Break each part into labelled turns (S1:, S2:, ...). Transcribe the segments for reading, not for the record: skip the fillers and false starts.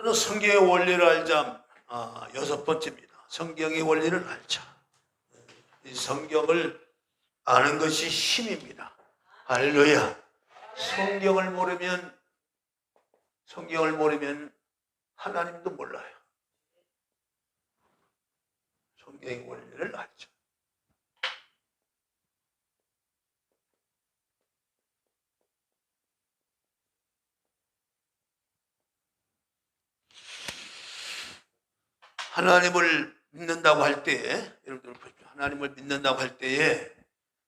S1: 저는 성경의 원리를 알자. 여섯 번째입니다. 성경의 원리를 알자. 이 성경을 아는 것이 힘입니다. 할렐루야. 성경을 모르면 하나님도 몰라요. 성경의 원리를 알자. 하나님을 믿는다고 할 때에, 여러분들 보십시오. 하나님을 믿는다고 할 때에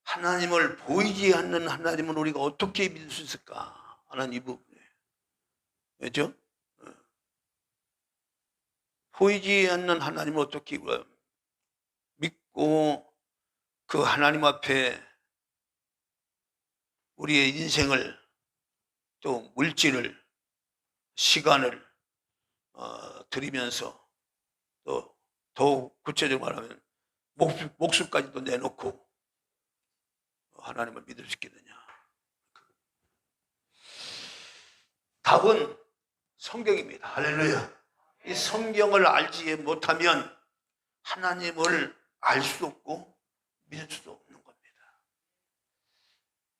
S1: 하나님을 보이지 않는 하나님을 우리가 어떻게 믿을 수 있을까 하는 이 부분이에요. 그렇죠? 보이지 않는 하나님을 어떻게 믿고 그 하나님 앞에 우리의 인생을, 또 물질을, 시간을 드리면서, 또 더욱 구체적으로 말하면 목숨까지도 내놓고 하나님을 믿을 수 있겠느냐. 답은 성경입니다. 할렐루야. 이 성경을 알지 못하면 하나님을 알 수도 없고 믿을 수도 없는 겁니다.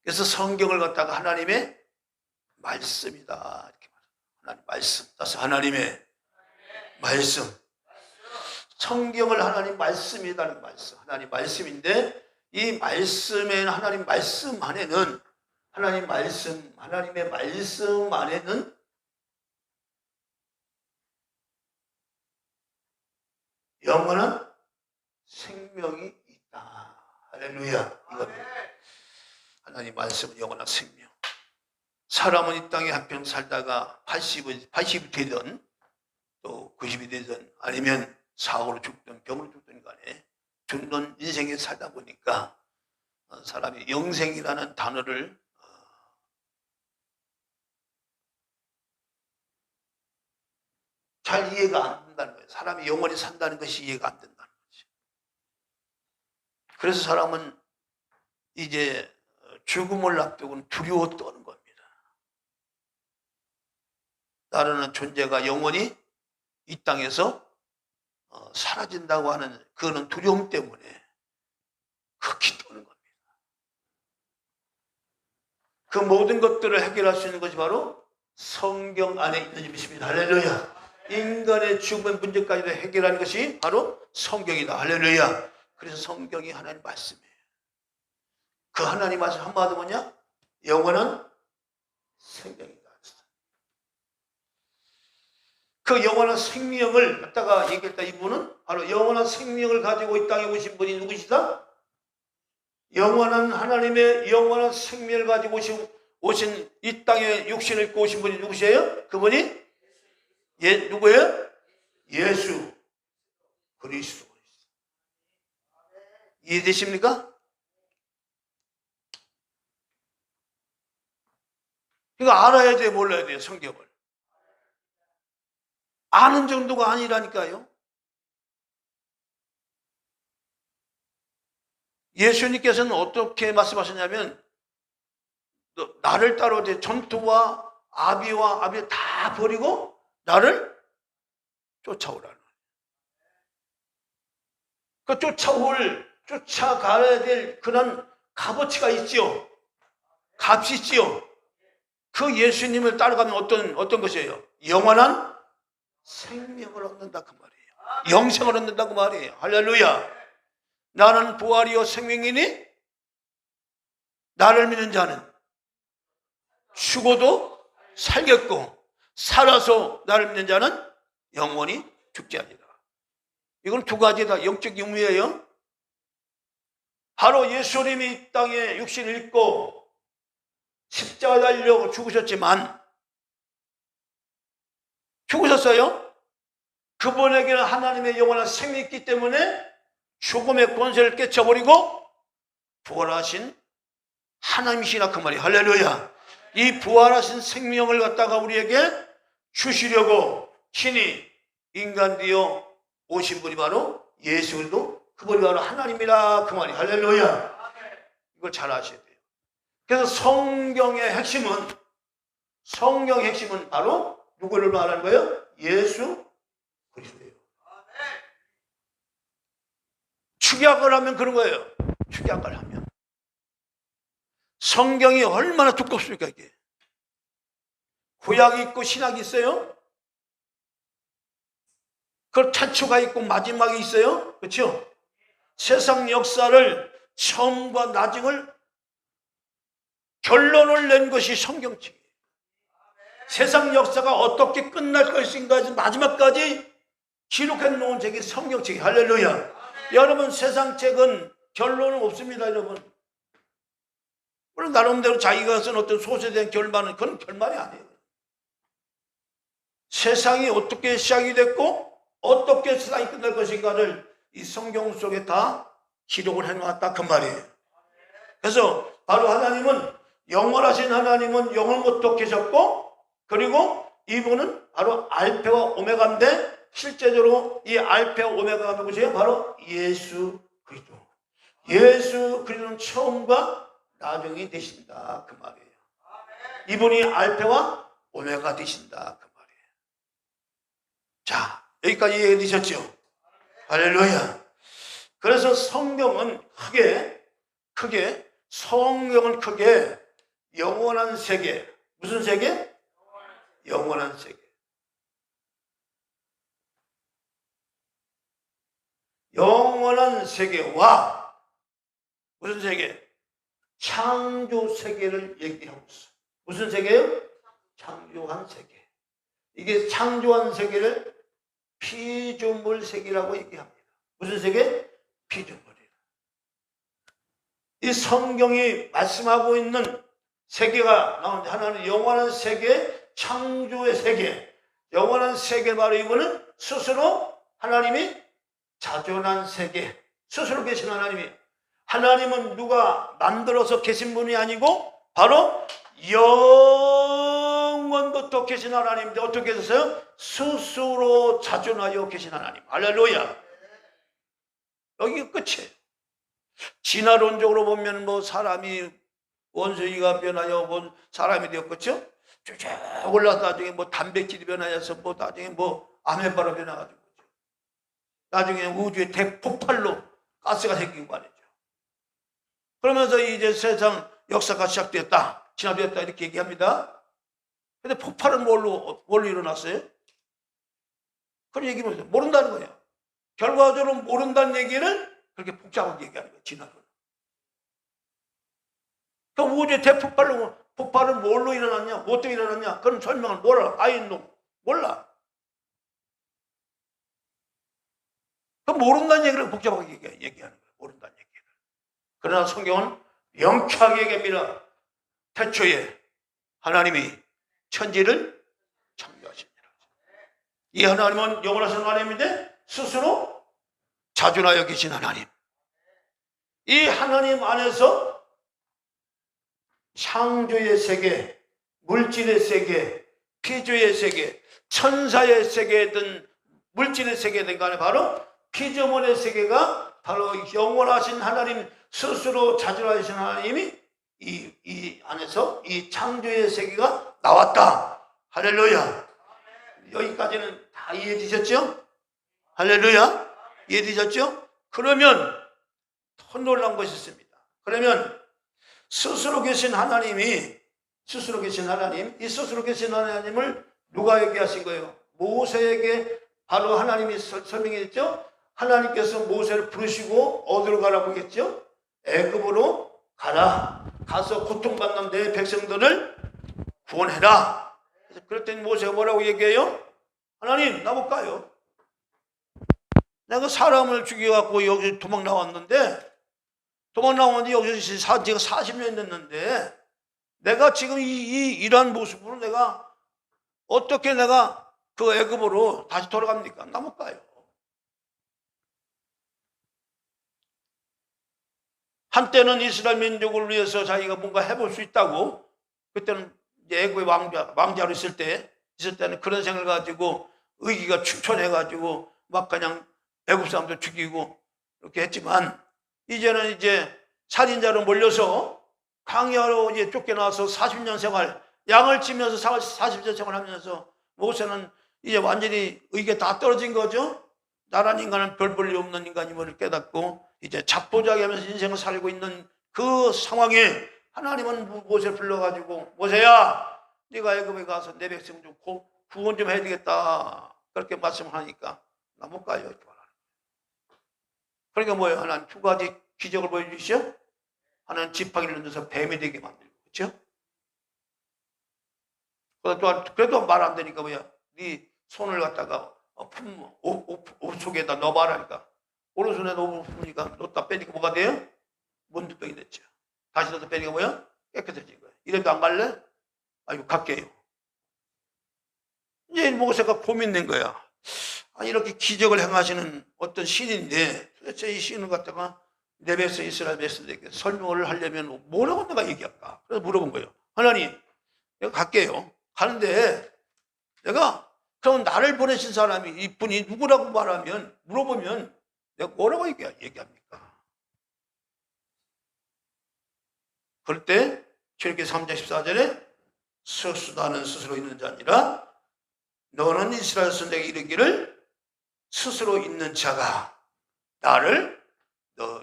S1: 그래서 성경을 갖다가 하나님의 말씀이다 이렇게 말합니다. 하나님 말씀. 따라서 하나님의 말씀. 성경을 하나님 말씀이라는 말씀. 하나님 말씀인데 이 말씀에는, 하나님 말씀 안에는, 하나님의 말씀 안에는 영원한 생명이 있다. 할렐루야. 이겁니다. 하나님 말씀은 영원한 생명. 사람은 이 땅에 한평 살다가 80이 되든 또 90이 되든 아니면 사고로 죽든 병으로 죽든 간에 죽는 인생에 살다 보니까 사람이 영생이라는 단어를 잘 이해가 안 된다는 거예요. 사람이 영원히 산다는 것이 이해가 안 된다는 거죠. 그래서 사람은 이제 죽음을 앞두고는 두려워 떠는 겁니다. 나라는 존재가 영원히 이 땅에서 사라진다고 하는 그거는 두려움 때문에 극히 떠는 겁니다. 그 모든 것들을 해결할 수 있는 것이 바로 성경 안에 있는 것입니다. 할렐루야. 인간의 죽음의 문제까지도 해결하는 것이 바로 성경이다. 할렐루야. 그래서 성경이 하나님 말씀이에요. 그 하나님 말씀 한마디로 뭐냐? 영원한 생명이다. 그 영원한 생명을 갖다가 얘기했다. 이분은 바로 영원한 생명을 가지고 이 땅에 오신 분이 누구시다? 영원한 하나님의 영원한 생명을 가지고 오신 이 땅에 육신을 입고 오신 분이 누구시에요? 그분이 누구예요? 예수 그리스도. 이해되십니까? 이거 알아야 돼요, 몰라야 돼요, 성경을. 아는 정도가 아니라니까요. 예수님께서는 어떻게 말씀하셨냐면, 나를 따로 전투와 아비와 아비 다 버리고 나를 쫓아오라는. 그 쫓아가야 될 그런 값어치가 있지요. 값이 있지요. 그 예수님을 따라가면 어떤 것이에요? 영원한 생명을 얻는다 그 말이에요. 영생을 얻는다 그 말이에요. 할렐루야. 나는 부활이요 생명이니 나를 믿는 자는 죽어도 살겠고 살아서 나를 믿는 자는 영원히 죽지 아니라. 이건 두 가지다. 영적 의미예요. 바로 예수님이 이 땅에 육신을 입고 십자가 달려 죽으셨지만, 죽으셨어요. 그분에게는 하나님의 영원한 생명이 있기 때문에 죽음의 권세를 깨쳐버리고 부활하신 하나님이시나 그 말이에요. 할렐루야. 이 부활하신 생명을 갖다가 우리에게 주시려고 친히 인간 되어 오신 분이 바로 예수 그리스도, 그분이 바로 하나님이라 그 말이에요. 할렐루야. 이걸 잘 아셔야 돼요. 그래서 성경의 핵심은 바로 누구를 말하는 거예요? 예수 그리스도예요. 축약을 하면 그런 거예요. 축약을 하면. 성경이 얼마나 두껍습니까 이게. 구약이 있고 신약이 있어요. 그 태초가 있고 마지막이 있어요. 그렇죠? 세상 역사를 처음과 나중을 결론을 낸 것이 성경책이에요. 세상 역사가 어떻게 끝날 것인가 해서 마지막까지 기록해 놓은 책이 성경책이에요. 할렐루야. 여러분 세상 책은 결론은 없습니다. 여러분. 물론 나름대로 자기가 쓴 어떤 소설에 대한 결말은 그건 결말이 아니에요. 세상이 어떻게 시작이 됐고 어떻게 세상이 끝날 것인가를 이 성경 속에 다 기록을 해놓았다 그 말이에요. 그래서 바로 하나님은 영원하신 하나님은 영원부터 계셨고 그리고 이분은 바로 알파와 오메가인데 실제적으로 이 알파와 오메가가 누구세요? 바로 예수 그리스도. 예수 그리스도는 처음과 나중이 되신다 그 말이에요. 이분이 알파와 오메가 되신다 그 말이에요. 자, 여기까지 이해되셨죠? 할렐루야. 그래서 성경은 크게 성경은 크게 영원한 세계. 무슨 세계? 영원한 세계. 영원한 세계와 무슨 세계? 창조 세계를 얘기하고 있어. 무슨 세계예요? 창조한 세계. 이게 창조한 세계를 피조물 세계라고 얘기합니다. 무슨 세계? 피조물이에요. 이 성경이 말씀하고 있는 세계가 나오는데 하나는 영원한 세계, 창조의 세계. 영원한 세계 바로 이거는 스스로 하나님이 자존한 세계. 스스로 계신 하나님이. 하나님은 누가 만들어서 계신 분이 아니고 바로 영원부터 계신 하나님인데 어떻게 계셨어요? 스스로 자존하여 계신 하나님. 할렐루야. 여기가 끝이에요. 진화론적으로 보면 뭐 사람이 원숭이가 변하여 뭐 사람이 되었겠죠? 쭉 올라서 나중에 뭐 단백질이 변하여서 뭐 나중에 뭐 아메바로 변해가지고 나중에 우주의 대폭발로 가스가 생기고 말이죠. 그러면서 이제 세상 역사가 시작되었다. 진화되었다 이렇게 얘기합니다. 근데 폭발은 뭘로 일어났어요? 그런 얘기는 모른다는 거예요. 결과적으로 모른다는 얘기를 그렇게 복잡하게 얘기하는 거예요. 진화론. 그럼 우주의 폭발은 뭘로 일어났냐? 뭐 때문에 일어났냐? 그런 설명을 몰라. 아인동 몰라. 그럼 모른다는 얘기를 복잡하게 얘기하는 거예요. 모른다는 얘기를. 그러나 성경은 명쾌하게 얘기합니다. 태초에 하나님이 천지를 창조하십니다. 이 하나님은 영원하신 하나님인데 스스로 자존하여 계신 하나님. 이 하나님 안에서 창조의 세계, 물질의 세계, 피조의 세계, 천사의 세계든 물질의 세계든 간에 바로 피조물의 세계가 바로 영원하신 하나님 스스로 자존하신 하나님이 이 안에서 이 창조의 세계가 나왔다. 할렐루야. 여기까지는 다 이해되셨죠? 할렐루야. 이해되셨죠? 그러면 더 놀라운 것이 있습니다. 그러면 스스로 계신 하나님이 이 스스로 계신 하나님을 누가 얘기하신 거예요? 모세에게 바로 하나님이 설명했죠? 하나님께서 모세를 부르시고 어디로 가라고 했죠? 애굽으로 가라. 가서 고통받는 내 백성들을 구원해라. 그래서 그랬더니 모세가 뭐라고 얘기해요? 하나님 나못 가요. 내가 사람을 죽여갖고 여기 도망 나왔는데 여기서 제가 40년 됐는데 내가 지금 이러한 모습으로 내가 어떻게 내가 그 애굽으로 다시 돌아갑니까? 나 못 가요. 한때는 이스라엘 민족을 위해서 자기가 뭔가 해볼 수 있다고 그때는 이제 애굽의 왕자로 있을 때는 그런 생각을 가지고 의기가 충천해가지고 막 그냥 애굽 사람들 죽이고 이렇게 했지만 이제는 이제 살인자로 몰려서 광야로 이제 쫓겨나와서 40년 생활, 양을 치면서 40년 생활하면서 모세는 이제 완전히 의가 다 떨어진 거죠. 나란 인간은 별 볼일 없는 인간임을 깨닫고 이제 잡보자기하면서 인생을 살고 있는 그 상황에 하나님은 모세를 불러가지고 모세야, 네가 애굽에 가서 내 백성 좀 구원 좀 해야 되겠다, 그렇게 말씀하니까 나 못 가요. 그러니까 뭐예요? 하나님 두 가지 기적을 보여주시죠. 하나는 지팡이를 넣어서 뱀이 되게 만들고, 그렇죠? 그래도 말 안 되니까 뭐야? 네 손을 갖다가 옷 속에다 넣어봐라니까. 오른손에 넣으니까 넣다 빼니까 뭐가 돼요? 문득병이 됐죠. 다시 넣어서 빼니까 뭐야? 깨끗해진 거예요. 이래도 안 갈래? 아이고 갈게요. 이제 모세가 고민된 거야. 아, 이렇게 기적을 행하시는 어떤 신인데 도대체 이 신을 갖다가 내 백성 이스라엘 백성들에게 설명을 하려면 뭐라고 내가 얘기할까? 그래서 물어본 거예요. 하나님, 내가 갈게요. 가는데 내가 그럼 나를 보내신 사람이 이분이 누구라고 물어보면 내가 뭐라고 얘기합니까? 그럴 때 출애굽기 3장 14절에 스스로는 스스로 있는 자 아니라 너는 이스라엘 선대에게 이르기를 스스로 있는 자가 나를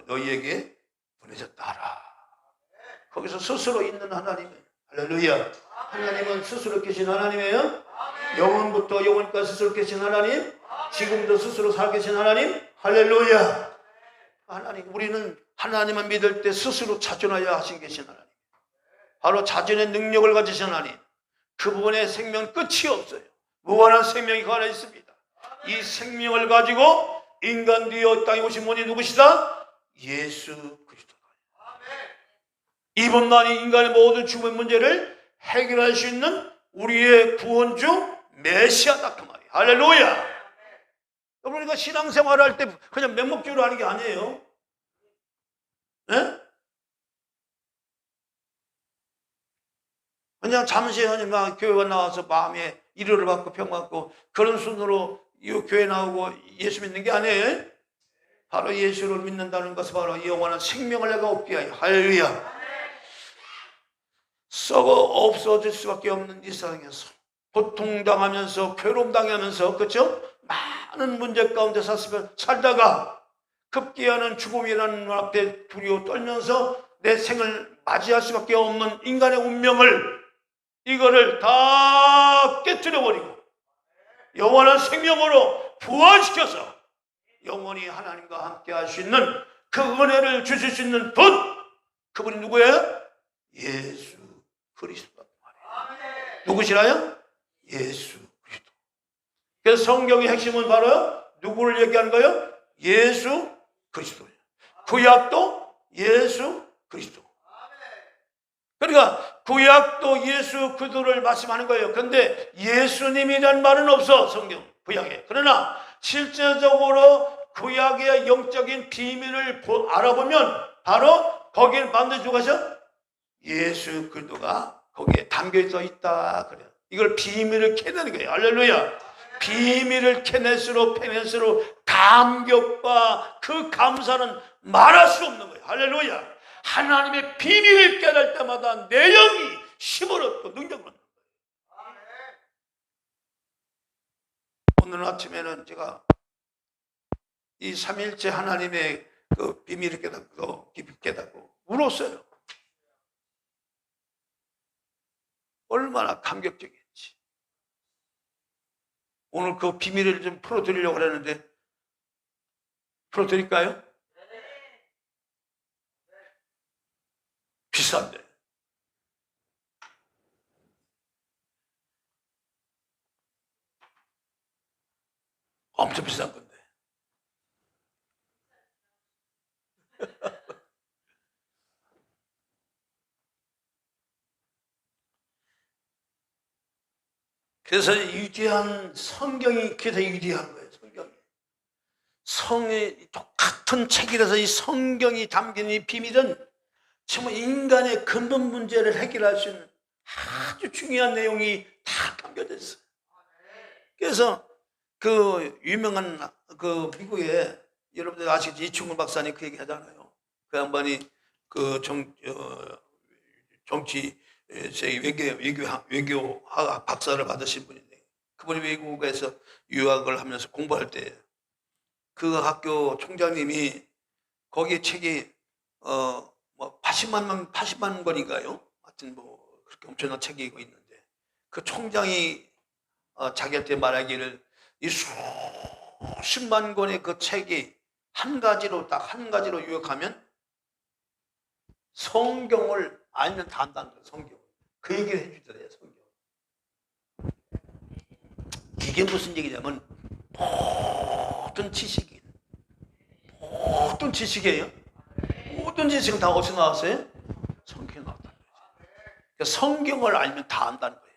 S1: 너희에게 보내셨다 하라. 거기서 스스로 있는 하나님, 할렐루야. 하나님은 스스로 계신 하나님이에요. 영원부터 영원까지 스스로 계신 하나님, 지금도 스스로 살계신 하나님, 할렐루야. 하나님, 우리는 하나님을 믿을 때 스스로 자존하여 하신 계신 하나님, 바로 자존의 능력을 가지신 하나님, 그분의 생명은 끝이 없어요. 무한한 생명이 그 안에 있습니다. 이 생명을 가지고 인간 되어 땅에 오신 분이 누구시다? 예수 그리스도다. 이분만이 인간의 모든 죽음의 문제를 해결할 수 있는 우리의 구원주 메시아다 그 말이에요. 할렐루야. 그러니까 신앙생활을 할 때 그냥 맹목적으로 하는 게 아니에요. 네? 그냥 잠시 막 교회가 나와서 마음에 위로를 받고 평받고 그런 순으로 이 교회 나오고 예수 믿는 게 아니에요. 바로 예수를 믿는다는 것은 바로 영원한 생명을 내가 얻게 하여, 할렐루야. 썩어 없어질 수밖에 없는 이 세상에서 고통당하면서 괴로움당하면서, 그렇죠? 많은 문제 가운데 살다가 급기야는 죽음이라는 앞에 두려워 떨면서 내 생을 맞이할 수밖에 없는 인간의 운명을, 이거를 다 깨뜨려버리고 영원한 생명으로 부활시켜서 영원히 하나님과 함께 할 수 있는 그 은혜를 주실 수 있는 분, 그분이 누구예요? 예수 그리스도 말이에요. 누구시라요? 예수 그리스도. 그래서 성경의 핵심은 바로 누구를 얘기하는 거예요? 예수 그리스도예요. 구약도 예수 그리스도. 그러니까 구약도 예수 그리스도를 말씀하는 거예요. 그런데 예수님이라는 말은 없어, 성경 구약에. 그러나 실제적으로 구약의 영적인 비밀을 알아보면 바로 거기에 반드시 누가죠? 예수 그리스도가 거기에 담겨져 있다 그래요. 이걸 비밀을 캐내는 거예요. 할렐루야. 비밀을 캐낼수록 감격과 그 감사는 말할 수 없는 거예요. 할렐루야. 하나님의 비밀을 깨달을 때마다 내 영이 힘을 얻고 능력을 얻는 거예요. 오늘 아침에는 제가 이 삼일째 하나님의 그 비밀을 깨닫고 깊이 깨닫고 울었어요. 얼마나 감격적이었지. 오늘 그 비밀을 좀 풀어드리려고 그랬는데 풀어드릴까요? 비싼데. 엄청 비싼 건데. 그래서 위대한 성경이 그래서 위대한 거예요. 성이 똑같은 책이라서 이 성경이 담긴 이 비밀은 정말 인간의 근본 문제를 해결할 수 있는 아주 중요한 내용이 다 담겨져 있어요. 그래서 그 유명한 그 미국에 여러분들 아시겠지, 이충근 박사님 그 얘기 하잖아요. 그 양반이 그 정치 외교학 박사를 받으신 분인데 그분이 외국에서 유학을 하면서 공부할 때 그 학교 총장님이 거기에 책이 뭐 80만 권인가요? 하여튼 뭐 그렇게 엄청난 책이 있는데 그 총장이 자기한테 말하기를 이 수십만 권의 그 책이 딱 한 가지로 요약하면 성경을 알면 다 안다는 거예요. 성경. 그 얘기를 해주더래요. 성경. 이게 무슨 얘기냐면 모든 지식이에요. 모든 지식은 다 어디서 나왔어요? 성경에 나왔다는 거예요. 그러니까 성경을 알면 다 안다는 거예요.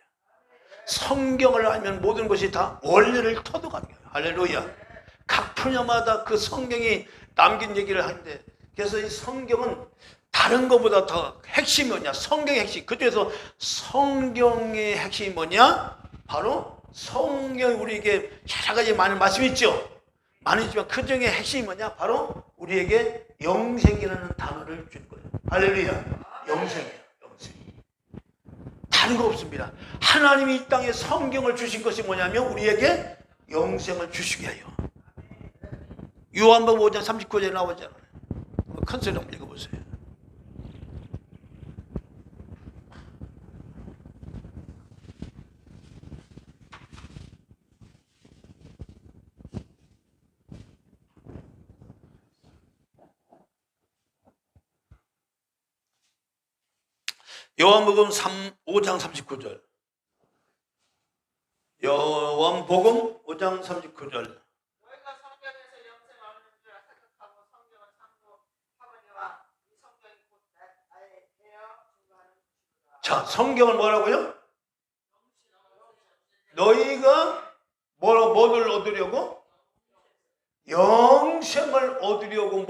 S1: 성경을 알면 모든 것이 다 원리를 터득하는 거예요. 할렐루야. 각 분야마다 그 성경이 남긴 얘기를 하는데, 그래서 이 성경은 다른 것보다 더 핵심이 뭐냐? 성경의 핵심. 그중에서 성경의 핵심이 뭐냐? 바로 성경이 우리에게 여러 가지 많은 말씀이 있죠. 많이 있지만 그 중에 핵심이 뭐냐? 바로 우리에게 영생이라는 단어를 준 거예요. 할렐루야. 영생이에요. 영생. 다른 거 없습니다. 하나님이 이 땅에 성경을 주신 것이 뭐냐면 우리에게 영생을 주시게 해요. 요한복음 5장 39절에 나오잖아요. 큰 소리 한번 읽어보세요. 요한복음 5장 39절. 요한복음 5장 39절. 자, 성경을 뭐라고요? 너희가 뭐를 얻으려고? 영생을 얻으려고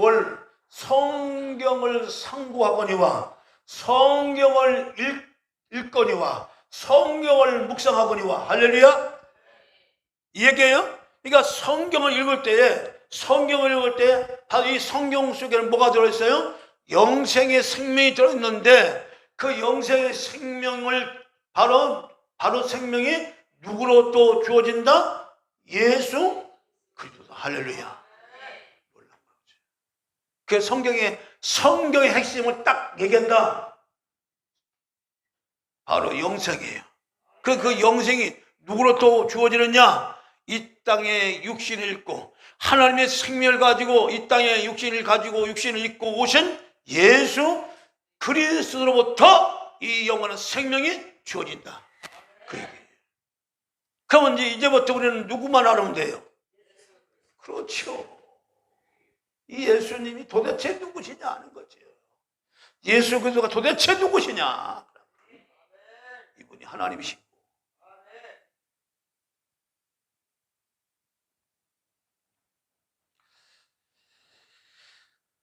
S1: 성경을 상고하거니와 성경을 읽거니와 성경을 묵상하거니와. 할렐루야. 이 얘기예요. 그러니까 성경을 읽을 때 바로 이 성경 속에는 뭐가 들어있어요? 영생의 생명이 들어있는데 그 영생의 생명을 바로 생명이 누구로 또 주어진다? 예수 그리스도. 할렐루야. 그 성경의 핵심을 딱 얘기한다. 바로 영생이에요. 그 영생이 누구로 또 주어지느냐? 이 땅에 육신을 입고 하나님의 생명을 가지고 이 땅에 육신을 입고 오신 예수 그리스도로부터 이 영원한 생명이 주어진다. 그 얘기예요. 그러면 이제부터 우리는 누구만 알면 돼요? 그렇죠. 이 예수님이 도대체 누구시냐 하는 거죠. 예수 그리스도가 도대체 누구시냐? 이분이 하나님이시고.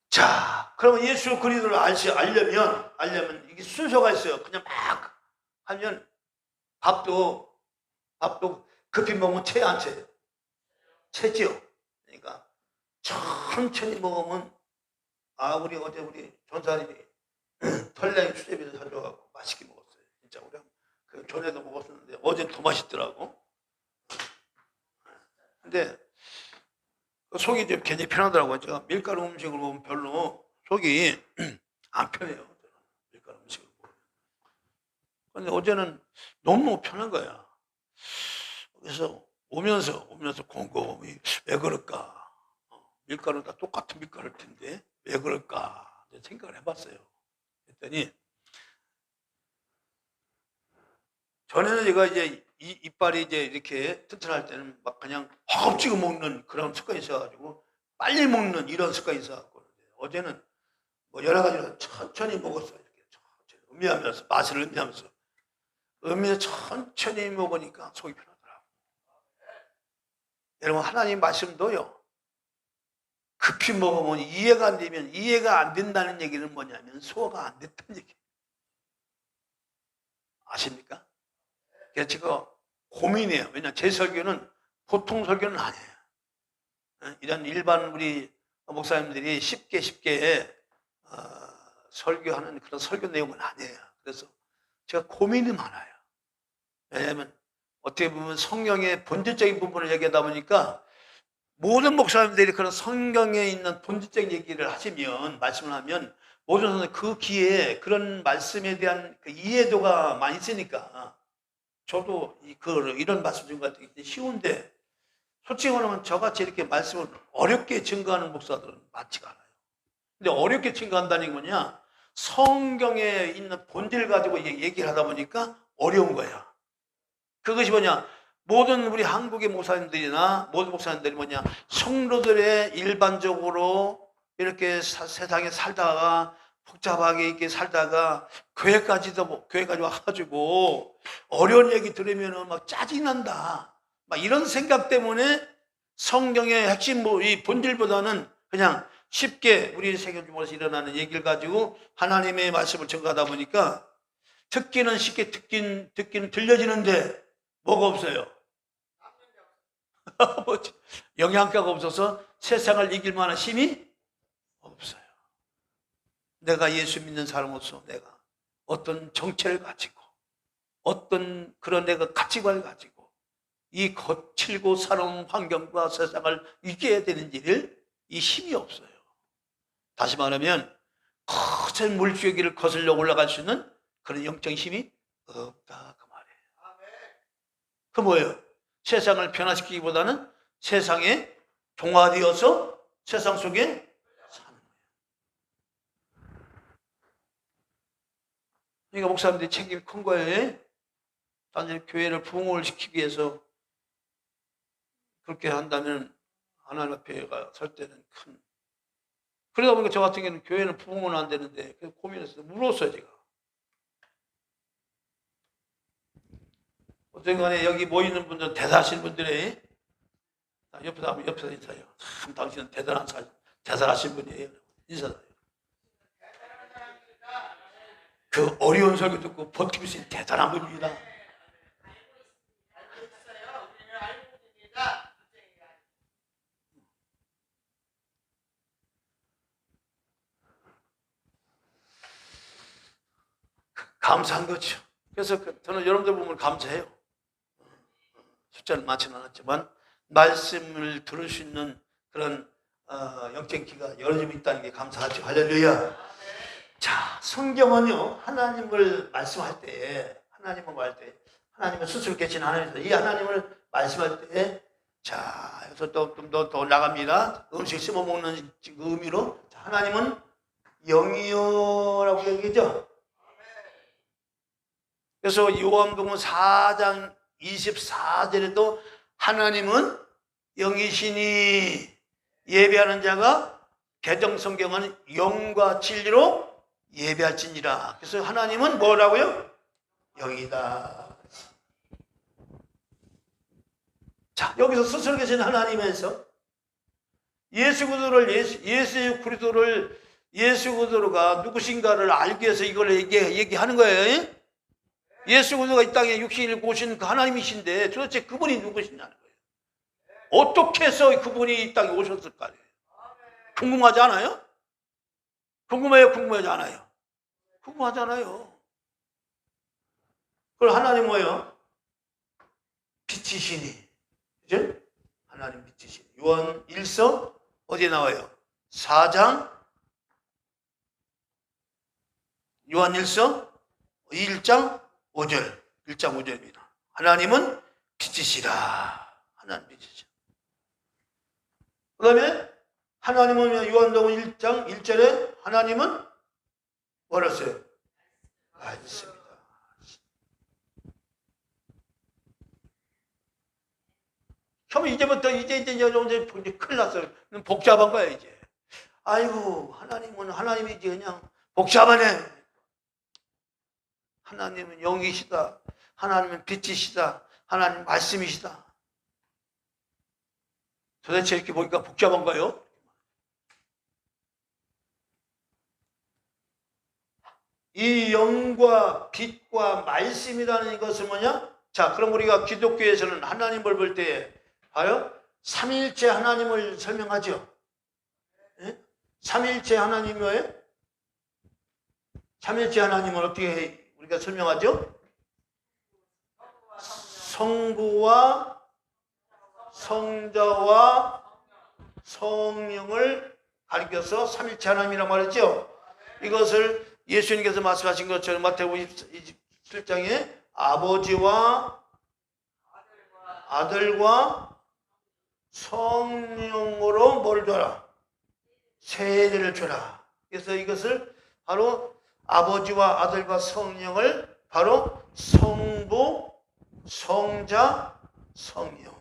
S1: 자, 그러면 예수 그리스도를 알려면 이게 순서가 있어요. 그냥 막 하면 밥도 급히 먹으면 채 안 채요? 채죠. 그러니까 천천히 먹으면 우리 어제 우리 전사님이 털랭이 수제비를 사줘갖고 맛있게 먹었어요. 진짜 우리 그 전에도 먹었었는데 어제 더 맛있더라고. 근데 속이 좀 굉장히 편하더라고요. 제가 밀가루 음식을 먹으면 별로 속이 안 편해요. 밀가루 음식을 먹으면. 근데 어제는 너무 편한 거야. 그래서 오면서 곰곰이 왜 그럴까? 밀가루는 다 똑같은 밀가루일 텐데 왜 그럴까? 생각을 해봤어요. 그랬더니 전에는 제가 이제 이빨이 이제 이렇게 튼튼할 때는 막 그냥 허겁 찍어 먹는 그런 습관이 있어가지고 빨리 먹는 이런 습관이 있어갖고 어제는 뭐 여러 가지로 천천히 먹었어요. 이렇게 천천히 음미하면서 맛을 음미하면서 천천히 먹으니까 속이 편하더라고요. 여러분 하나님 말씀도요. 급히 먹으면 이해가 안 된다는 얘기는 뭐냐면 소화가 안 됐다는 얘기예요. 아십니까? 그래서 제가 고민해요. 왜냐하면 제 설교는 보통 설교는 아니에요. 이런 일반 우리 목사님들이 쉽게 설교하는 그런 설교 내용은 아니에요. 그래서 제가 고민이 많아요. 왜냐하면 어떻게 보면 성경의 본질적인 부분을 얘기하다 보니까 모든 목사님들이 그런 성경에 있는 본질적인 얘기를 하시면, 말씀을 하면 모든 사람들 그 귀에 그런 말씀에 대한 그 이해도가 많이 있으니까, 저도 이런 말씀 좀 같은 게 쉬운데, 솔직히 말하면 저같이 이렇게 말씀을 어렵게 증거하는 목사들은 많지가 않아요. 근데 어렵게 증거한다는 게 뭐냐? 성경에 있는 본질 가지고 얘기를 하다 보니까 어려운 거야. 그것이 뭐냐? 모든 우리 한국의 목사님들이나 모든 목사님들이 뭐냐? 성도들의 일반적으로 이렇게 세상에 살다가 복잡하게 이렇게 살다가 교회까지 와가지고 어려운 얘기 들으면 막 짜증 난다. 막 이런 생각 때문에 성경의 핵심 이 본질보다는 그냥 쉽게 우리 세계적으로 일어나는 얘기를 가지고 하나님의 말씀을 전가하다 보니까 듣기는 쉽게 듣기는 들려지는데 뭐가 없어요? 영양가가 없어서 세상을 이길 만한 힘이 없어요. 내가 예수 믿는 사람으로서 내가 어떤 정체를 가지고 어떤 그런 내가 가치관을 가지고 이 거칠고 살아온 환경과 세상을 이겨야 되는 일을 이 힘이 없어요. 다시 말하면 거센 물줄기를 거슬러 올라갈 수 있는 그런 영적 힘이 없다 그 말이에요. 그 뭐예요? 세상을 변화시키기보다는 세상에 동화되어서 세상 속에 사는 거예요. 그러니까 목사님들이 책임이 큰 거예요. 단지 교회를 부흥을 시키기 위해서 그렇게 한다면 하나님 앞에 설 때는 큰. 그러다 보니까 저 같은 경우는 교회는 부흥은 안 되는데 그래서 고민해서 물었어요 제가. 어떤 간에 여기 모이는 분들 대단하신 분들이 옆에서 인사해요. 참 당신은 대단하신 분이에요. 인사해요. 그 어려운 설교 듣고 버티고 있으니 대단한 분입니다. 감사한 거죠. 그래서 저는 여러분들 보면 감사해요. 숫자는 많지는 않았지만 말씀을 들을 수 있는 그런 영적 기가 여러 점 있다는 게 감사하죠. 할렐루야. 자, 성경은요 하나님을 말씀할 때, 하나님은 스스로 계신 하나님이서 이 하나님을 말씀할 때, 자 여기서 좀 더 나갑니다. 음식 씹어 먹는 의미로 하나님은 영이요라고 얘기죠. 그래서 요한복음 4장 24절에도 하나님은 영이시니 예배하는 자가 개정성경은 영과 진리로 예배할지니라. 그래서 하나님은 뭐라고요? 영이다. 자, 여기서 스스로 계신 하나님에서 예수 그리스도가 누구신가를 알기 위해서 이걸 얘기하는 거예요. 예수 그리스도가 이 땅에 육신을 입고 오신 그 하나님이신데 도대체 그분이 누구시냐는 거예요. 어떻게 해서 그분이 이 땅에 오셨을까? 궁금하지 않아요? 궁금해요? 궁금하지 않아요? 궁금하잖아요. 그걸 하나님 뭐예요? 빛이시니. 그죠? 하나님 빛이시니. 요한 1서 어디에 나와요? 4장 요한 1서 1장 5절. 1장 5절입니다. 하나님은 빛이시라. 하나님 빛이시라. 그 다음에 하나님은 요한복음 1장 1절에 하나님은 뭐라 했어요? 말씀이다. 그러면 이제부터 이제 큰일 났어요. 복잡한 거야 이제. 아이고 하나님이지 그냥 복잡하네. 하나님은 영이시다. 하나님은 빛이시다. 하나님 말씀이시다. 도대체 이렇게 보니까 복잡한가요? 이 영과 빛과 말씀이라는 것은 뭐냐? 자, 그럼 우리가 기독교에서는 하나님을 볼 때 봐요. 삼위일체 하나님을 설명하죠. 예? 삼위일체 하나님이 뭐예요? 삼위일체 하나님을 어떻게 우리가 설명하죠? 성부와 성자와 성령을 가리켜서 삼일체 하나님이라고 말했죠. 이것을 예수님께서 말씀하신 것처럼 마태복음 27장에 아버지와 아들과 성령으로 뭘 줘라? 세례를 줘라. 그래서 이것을 바로 아버지와 아들과 성령을 바로 성부, 성자, 성령.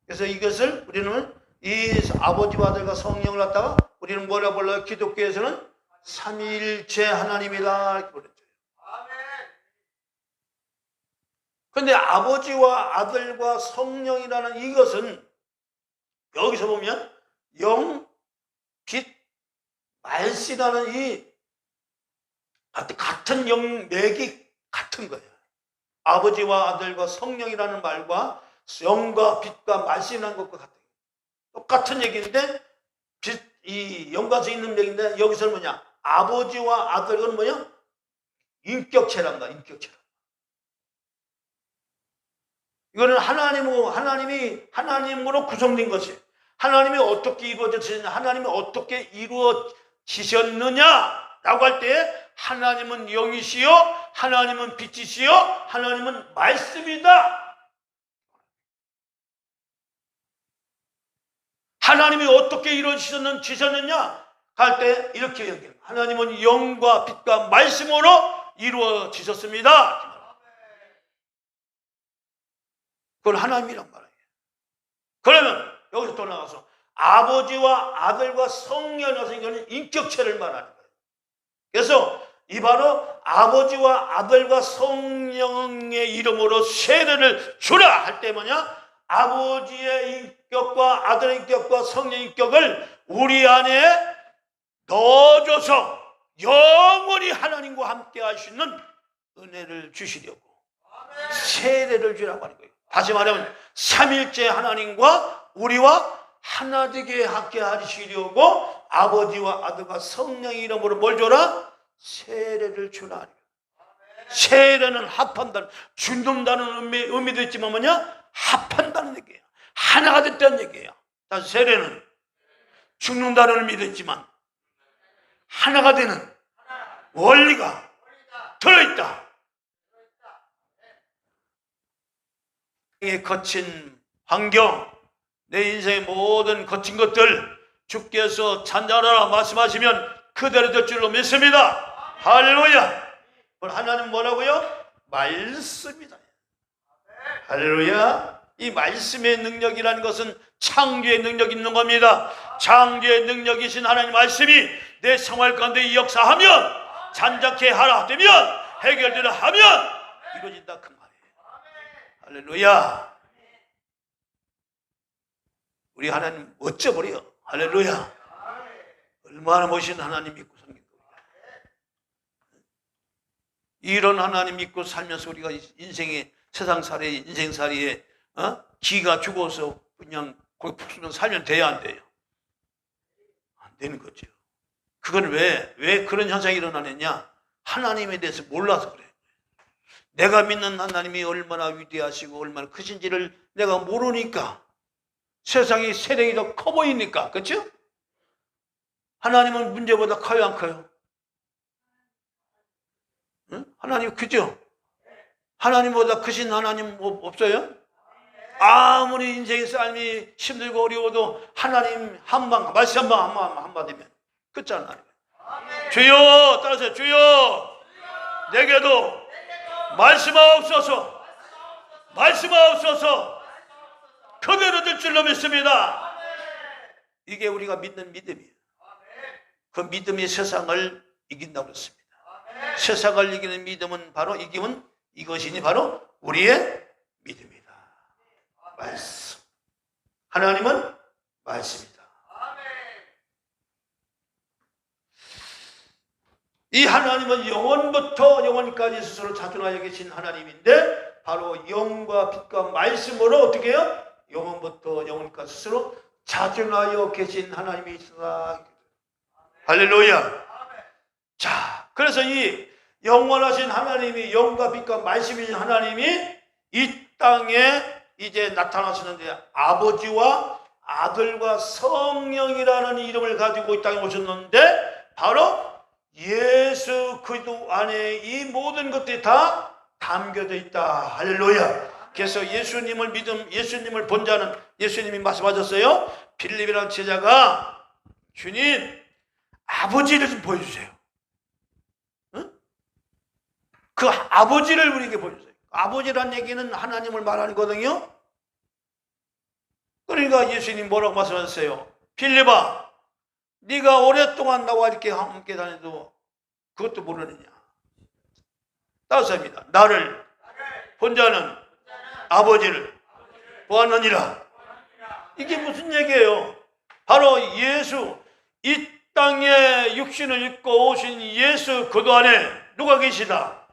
S1: 그래서 이것을 우리는 이 아버지와 아들과 성령을 갖다가 우리는 뭐라 불러요? 기독교에서는 삼위일체 하나님이다 이렇게 부르죠. 그런데 아버지와 아들과 성령이라는 이것은 여기서 보면 영, 빛, 말씨라는 이 같은 영맥이 같은 거예요. 아버지와 아들과 성령이라는 말과 영과 빛과 말씨라는 것과 같아요. 똑같은 얘기인데 이 연관성 있는 얘기인데 여기서는 뭐냐? 아버지와 아들은 뭐냐? 인격체란다. 인격체란. 이거는 하나님이 하나님으로 구성된 것이 하나님이 어떻게 이루어졌느냐, 하나님이 어떻게 이루어지셨느냐라고 할 때 하나님은 영이시요, 하나님은 빛이시요, 하나님은 말씀이다. 하나님이 어떻게 이루어지셨느냐 할 때 이렇게 얘기해요. 하나님은 영과 빛과 말씀으로 이루어지셨습니다. 그건 하나님이란 말이에요. 그러면 여기서 또 나가서 아버지와 아들과 성령이라서 이거는 인격체를 말하는 거예요. 그래서 이 바로 아버지와 아들과 성령의 이름으로 세례를 주라 할 때 뭐냐? 아버지의 인격과 아들의 인격과 성령의 인격을 우리 안에 넣어줘서 영원히 하나님과 함께 할 수 있는 은혜를 주시려고 세례를 주라고 하는 거예요. 다시 말하면 삼일째 하나님과 우리와 하나 되게 함께 하시려고 아버지와 아들과 성령의 이름으로 뭘 줘라? 세례를 주라. 세례는 합한다는, jun는다는 의미도 있지만 뭐냐? 합한다는 얘기예요. 하나가 됐다는 얘기예요. 다시 세례는 죽는다는 의미도 있지만 하나가 되는 원리가 들어있다. 거친 환경, 내 인생의 모든 거친 것들 주께서 잔잔하라 말씀하시면 그대로 될 줄로 믿습니다. 할렐루야. 하나님 뭐라고요? 말씀이다. 할렐루야. 이 말씀의 능력이라는 것은 창조의 능력이 있는 겁니다. 창조의 능력이신 하나님 말씀이 내 생활 가운데 역사하면, 잔작해 하라 되면, 해결되라 하면 이루어진다 그 말이에요. 할렐루야. 우리 하나님 어쩌버려. 할렐루야. 얼마나 멋있는 하나님 믿고 살겠다. 이런 하나님 믿고 살면서 우리가 인생의 세상살이, 인생살이에 기가 죽어서 그냥 거기 푹 쓰면 살면 돼야 안 돼요? 안 되는 거죠. 그건 왜 그런 현상이 일어나느냐? 하나님에 대해서 몰라서 그래요. 내가 믿는 하나님이 얼마나 위대하시고 얼마나 크신지를 내가 모르니까, 세상이 세력이 더 커 보이니까. 그렇죠? 하나님은 문제보다 커요, 안 커요? 응? 하나님 크죠? 하나님보다 크신 하나님 없어요? 아무리 인생의 삶이 힘들고 어려워도 하나님 한방, 말씀 한마디면 끝잖아요. 주여, 따라서 주여, 내게도 말씀하옵소서, 말씀하옵소서, 그대로 될 줄로 믿습니다. 이게 우리가 믿는 믿음이에요. 그 믿음이 세상을 이긴다고 했습니다. 세상을 이기는 믿음은 바로 이것이니 바로 우리의 믿음이다. 말씀. 하나님은 말씀이다. 이 하나님은 영원부터 영원까지 스스로 자존하여 계신 하나님인데, 바로 영과 빛과 말씀으로 어떻게 해요? 영원부터 영원까지 스스로 자존하여 계신 하나님이시다. 할렐루야. 자, 그래서 이 영원하신 하나님이, 영과 빛과 말씀이신 하나님이 이 땅에 이제 나타나시는데 아버지와 아들과 성령이라는 이름을 가지고 이 땅에 오셨는데 바로 예수 그리스도 안에 이 모든 것들이 다 담겨져 있다. 할렐루야. 그래서 예수님을 예수님을 본 자는 예수님이 말씀하셨어요. 빌립이라는 제자가 주님 아버지를 좀 보여주세요. 응? 그 아버지를 우리에게 보여주세요. 아버지란 얘기는 하나님을 말하는 거거든요. 그러니까 예수님 뭐라고 말씀하셨어요? 빌립아, 네가 오랫동안 나와 이렇게 함께 다녀도 그것도 모르느냐? 따라서입니다. 나를 본 자는 아버지를 보았느니라. 이게 무슨 얘기예요? 바로 예수, 이 땅에 육신을 입고 오신 예수 그도 안에 누가 계시다?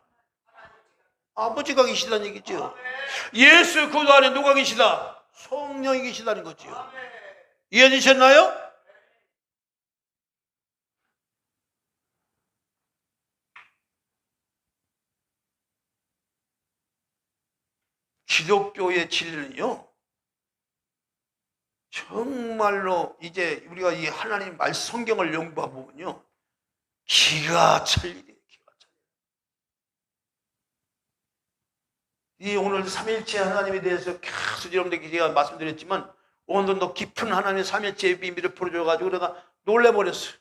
S1: 아버지가 계시다는 얘기죠. 예수 그도 안에 누가 계시다? 성령이 계시다는 거죠. 이해되셨나요? 기독교의 진리는요, 정말로 이제 우리가 이 하나님 말 성경을 연구하다 보면요, 기가 찰 일이에요. 기가 찰 일. 이 오늘 삼일체 하나님에 대해서 계속 여러분들께 제가 말씀드렸지만 오늘도 더 깊은 하나님의 삼일체의 비밀을 풀어줘가지고 내가 놀래버렸어요.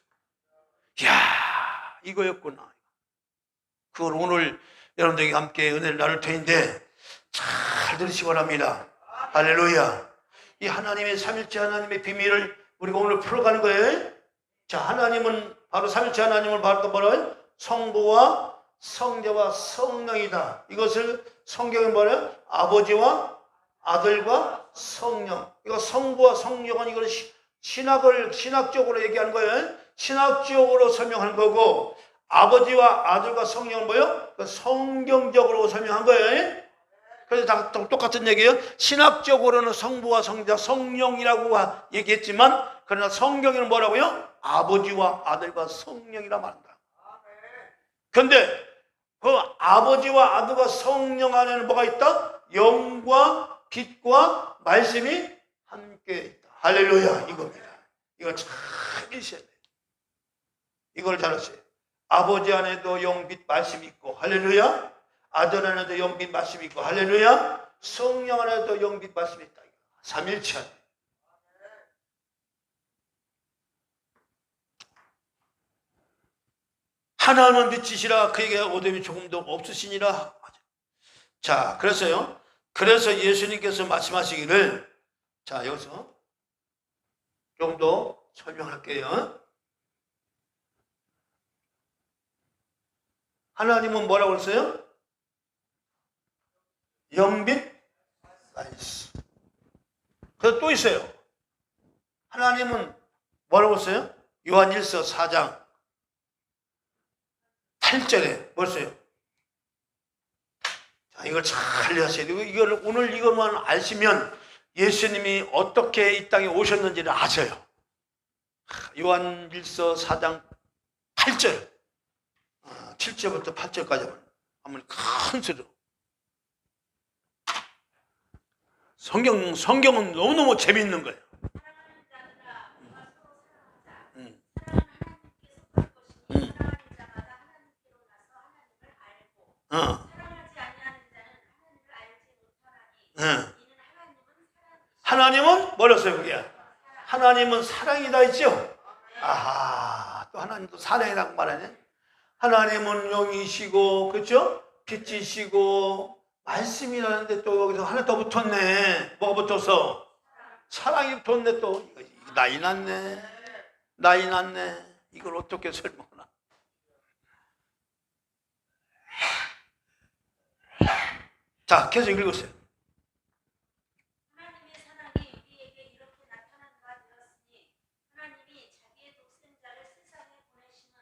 S1: 이야, 이거였구나. 그걸 오늘 여러분들에게 함께 은혜를 나눌 터인데 잘 들으시기 바랍니다. 할렐루야. 이 하나님의 삼일체 하나님의 비밀을 우리가 오늘 풀어가는 거예요. 자, 하나님은 바로 삼일체 하나님을 바로 뭐라고요? 성부와 성자와 성령이다. 이것을 성경에 뭐래요? 아버지와 아들과 성령. 이거 성부와 성령은 이걸 신학적으로 얘기하는 거예요. 신학적으로 설명하는 거고, 아버지와 아들과 성령은 뭐예요? 성경적으로 설명한 거예요. 그래서 다 똑같은 얘기예요. 신학적으로는 성부와 성자, 성령이라고 얘기했지만, 그러나 성경에는 뭐라고요? 아버지와 아들과 성령이라 말한다. 그런데 그 아버지와 아들과 성령 안에는 뭐가 있다? 영과 빛과 말씀이 함께 있다. 할렐루야, 이겁니다. 이걸 잘 이셔야 돼요. 이걸 잘 아셔야 돼요. 아버지 안에도 영, 빛, 말씀이 있고, 할렐루야. 아들 안에도 영, 빛, 말씀이 있고, 할렐루야. 성령 안에도 영, 빛, 말씀이 있다. 삼일체 안에. 하나는 빛이시라 그에게 어둠이 조금도 없으시니라. 자, 그래서요. 그래서 예수님께서 말씀하시기를, 자, 여기서 좀 더 설명할게요. 하나님은 뭐라고 했어요? 영빛 말씀. 그래서 또 있어요. 하나님은 뭐라고 했어요? 요한 1서 4장 8절에 뭐였어요? 자, 이걸 잘 하셔야 돼요. 이걸 오늘 이것만 아시면 예수님이 어떻게 이 땅에 오셨는지를 아셔요. 요한 1서 4장 8절, 7절부터 8절까지 한번 큰 소리로. 성경은 너무너무 재밌는 거예요. 하나님은 뭐랬어요, 그게? 하나님은 사랑이다 했죠? 아하, 또 하나님도 사랑이라고 말하네. 하나님은 영이시고, 그렇죠? 빛이시고, 말씀이라는데 또 여기서 하나 더 붙었네. 뭐가 붙었어? 사랑이 붙었네. 또 이거 나이 났네. 나이 났네. 이걸 어떻게 설명하나? 자, 계속 읽으세요.
S2: 하나님의 사랑이 우리에게 이렇게 나타난가 되었으니 하나님이 자기의 독생자를 세상에 보내심은